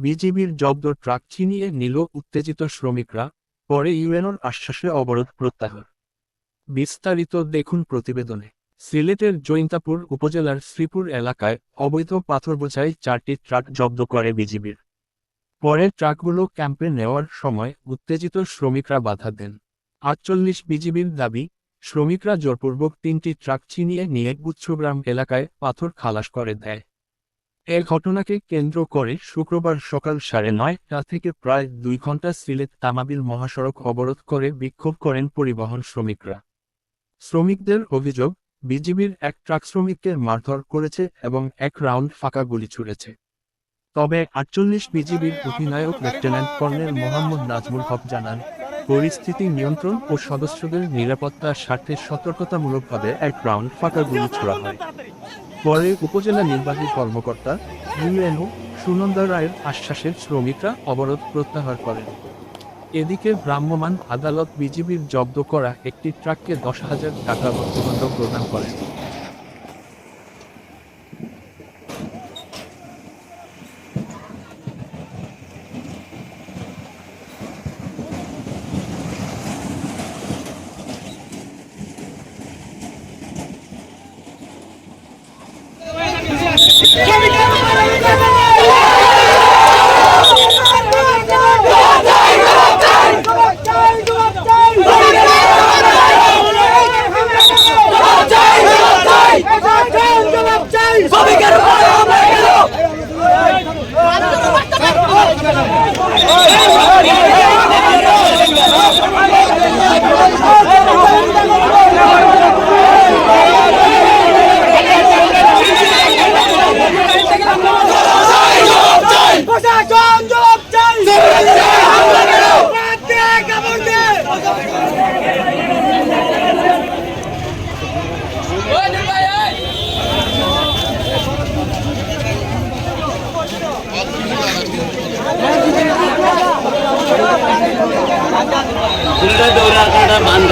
বিজিবির জব্দ ট্রাক ছিনিয়ে নিল উত্তেজিত শ্রমিকরা, পরে ইউএনওর আশ্বাসে অবরোধ প্রত্যাহার। বিস্তারিত দেখুন প্রতিবেদনে। সিলেটের জৈন্তাপুর উপজেলার শ্রীপুর এলাকায় অবৈধ পাথর বোঝাই 4টি ট্রাক জব্দ করে বিজিবির। পরে ট্রাকগুলো ক্যাম্পে নেওয়ার সময় উত্তেজিত শ্রমিকরা বাধা দেন। 48 বিজিবির দাবি, শ্রমিকরা জোরপূর্বক 3টি ট্রাক ছিনিয়ে নিয়ে গুচ্ছগ্রাম এলাকায় পাথর খালাস করে দেয়। এ ঘটনাকে কেন্দ্র করে শুক্রবার সকাল 9:30টা থেকে প্রায় 2 ঘণ্টা সিলেট তামাবিল মহাসড়ক অবরোধ করে বিক্ষোভ করেন পরিবহন শ্রমিকরা। শ্রমিকদের অভিযোগ, বিজিবির এক ট্রাক শ্রমিককে মারধর করেছে এবং 1 রাউন্ড ফাঁকা গুলি ছুড়েছে। তবে 48 বিজিবির অধিনায়ক লেফটেন্যান্ট কর্নেল মোহাম্মদ নাজমুল হক জানান, পরিস্থিতি নিয়ন্ত্রণ ও সদস্যদের নিরাপত্তার স্বার্থে সতর্কতামূলকভাবে 1 রাউন্ড ফাঁকা গুলি ছোড়া হয়। পরে উপজেলা নির্বাহী কর্মকর্তা ইউএনও সুনন্দা রায়ের আশ্বাসে শ্রমিকরা অবরোধ প্রত্যাহার করেন। এদিকে ভ্রাম্যমাণ আদালত বিজিবির জব্দ করা একটি ট্রাককে 10,000 টাকা অর্থদণ্ড প্রদান করেন। দৌড়া মান